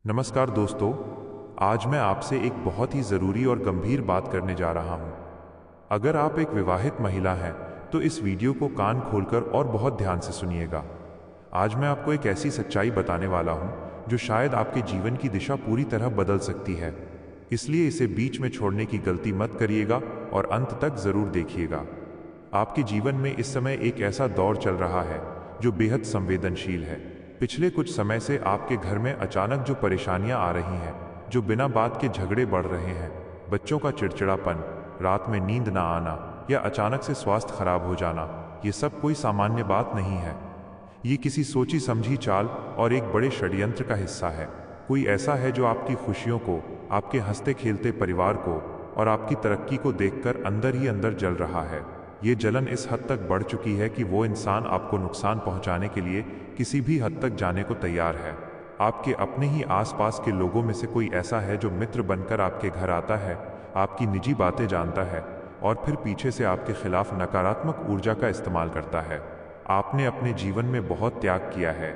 नमस्कार दोस्तों, आज मैं आपसे एक बहुत ही ज़रूरी और गंभीर बात करने जा रहा हूँ। अगर आप एक विवाहित महिला हैं, तो इस वीडियो को कान खोलकर और बहुत ध्यान से सुनिएगा। आज मैं आपको एक ऐसी सच्चाई बताने वाला हूँ, जो शायद आपके जीवन की दिशा पूरी तरह बदल सकती है। इसलिए इसे बीच में छोड़ने की गलती मत करिएगा और अंत तक ज़रूर देखिएगा। आपके जीवन में इस समय एक ऐसा दौर चल रहा है, जो बेहद संवेदनशील है। पिछले कुछ समय से आपके घर में अचानक जो परेशानियां आ रही हैं, जो बिना बात के झगड़े बढ़ रहे हैं, बच्चों का चिड़चिड़ापन, रात में नींद ना आना या अचानक से स्वास्थ्य खराब हो जाना, ये सब कोई सामान्य बात नहीं है। ये किसी सोची समझी चाल और एक बड़े षड्यंत्र का हिस्सा है। कोई ऐसा है जो आपकी खुशियों को, आपके हंसते खेलते परिवार को और आपकी तरक्की को देखकर अंदर ही अंदर जल रहा है। ये जलन इस हद तक बढ़ चुकी है कि वो इंसान आपको नुकसान पहुंचाने के लिए किसी भी हद तक जाने को तैयार है। आपके अपने ही आसपास के लोगों में से कोई ऐसा है जो मित्र बनकर आपके घर आता है, आपकी निजी बातें जानता है और फिर पीछे से आपके खिलाफ नकारात्मक ऊर्जा का इस्तेमाल करता है। आपने अपने जीवन में बहुत त्याग किया है,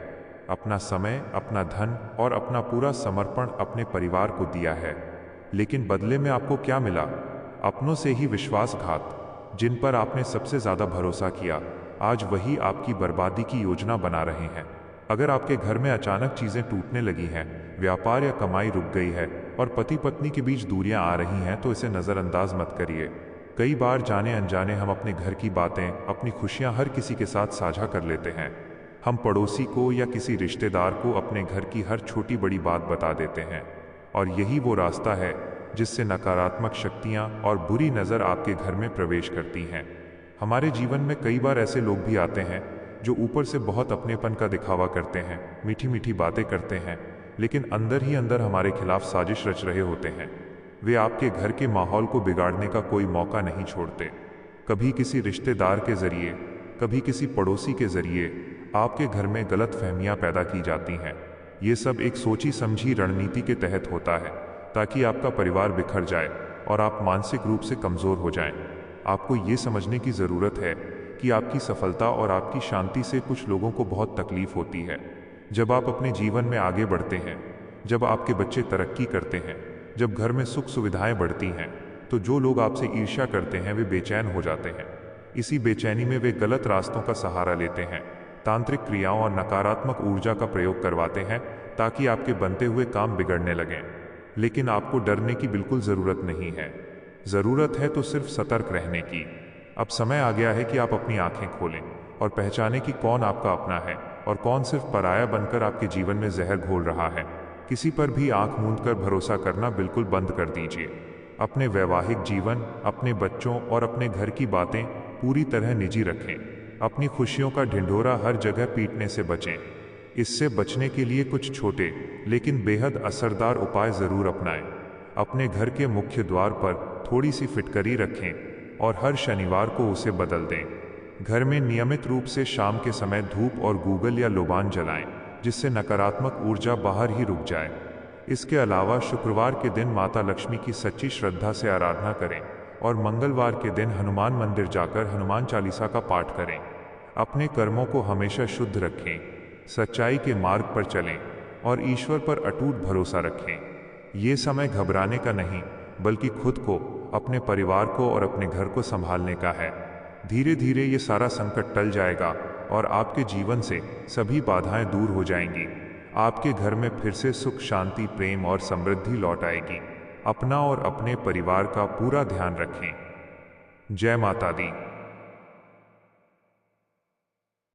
अपना समय, अपना धन और अपना पूरा समर्पण अपने परिवार को दिया है, लेकिन बदले में आपको क्या मिला? अपनों से ही विश्वासघात। जिन पर आपने सबसे ज्यादा भरोसा किया, आज वही आपकी बर्बादी की योजना बना रहे हैं। अगर आपके घर में अचानक चीजें टूटने लगी हैं, व्यापार या कमाई रुक गई है और पति पत्नी के बीच दूरियां आ रही हैं, तो इसे नजरअंदाज मत करिए। कई बार जाने अनजाने हम अपने घर की बातें, अपनी खुशियां हर किसी के साथ साझा कर लेते हैं। हम पड़ोसी को या किसी रिश्तेदार को अपने घर की हर छोटी बड़ी बात बता देते हैं, और यही वो रास्ता है जिससे नकारात्मक शक्तियां और बुरी नज़र आपके घर में प्रवेश करती हैं। हमारे जीवन में कई बार ऐसे लोग भी आते हैं जो ऊपर से बहुत अपनेपन का दिखावा करते हैं, मीठी मीठी बातें करते हैं, लेकिन अंदर ही अंदर हमारे खिलाफ साजिश रच रहे होते हैं। वे आपके घर के माहौल को बिगाड़ने का कोई मौका नहीं छोड़ते। कभी किसी रिश्तेदार के जरिए, कभी किसी पड़ोसी के जरिए आपके घर में गलतफहमियां पैदा की जाती हैं। ये सब एक सोची समझी रणनीति के तहत होता है, ताकि आपका परिवार बिखर जाए और आप मानसिक रूप से कमज़ोर हो जाएं। आपको ये समझने की ज़रूरत है कि आपकी सफलता और आपकी शांति से कुछ लोगों को बहुत तकलीफ होती है। जब आप अपने जीवन में आगे बढ़ते हैं, जब आपके बच्चे तरक्की करते हैं, जब घर में सुख सुविधाएं बढ़ती हैं, तो जो लोग आपसे ईर्ष्या करते हैं वे बेचैन हो जाते हैं। इसी बेचैनी में वे गलत रास्तों का सहारा लेते हैं, तांत्रिक क्रियाओं और नकारात्मक ऊर्जा का प्रयोग करवाते हैं, ताकि आपके बनते हुए काम बिगड़ने लगें। लेकिन आपको डरने की बिल्कुल ज़रूरत नहीं है। ज़रूरत है तो सिर्फ सतर्क रहने की। अब समय आ गया है कि आप अपनी आंखें खोलें और पहचानें कि कौन आपका अपना है और कौन सिर्फ पराया बनकर आपके जीवन में जहर घोल रहा है। किसी पर भी आंख मूंद कर भरोसा करना बिल्कुल बंद कर दीजिए। अपने वैवाहिक जीवन, अपने बच्चों और अपने घर की बातें पूरी तरह निजी रखें। अपनी खुशियों का ढिंढोरा हर जगह पीटने से बचें। इससे बचने के लिए कुछ छोटे लेकिन बेहद असरदार उपाय ज़रूर अपनाएं। अपने घर के मुख्य द्वार पर थोड़ी सी फिटकरी रखें और हर शनिवार को उसे बदल दें। घर में नियमित रूप से शाम के समय धूप और गूगल या लोबान जलाएं, जिससे नकारात्मक ऊर्जा बाहर ही रुक जाए। इसके अलावा शुक्रवार के दिन माता लक्ष्मी की सच्ची श्रद्धा से आराधना करें और मंगलवार के दिन हनुमान मंदिर जाकर हनुमान चालीसा का पाठ करें। अपने कर्मों को हमेशा शुद्ध रखें, सच्चाई के मार्ग पर चलें और ईश्वर पर अटूट भरोसा रखें। ये समय घबराने का नहीं, बल्कि खुद को, अपने परिवार को और अपने घर को संभालने का है। धीरे धीरे ये सारा संकट टल जाएगा और आपके जीवन से सभी बाधाएं दूर हो जाएंगी। आपके घर में फिर से सुख, शांति, प्रेम और समृद्धि लौट आएगी। अपना और अपने परिवार का पूरा ध्यान रखें। जय माता दी।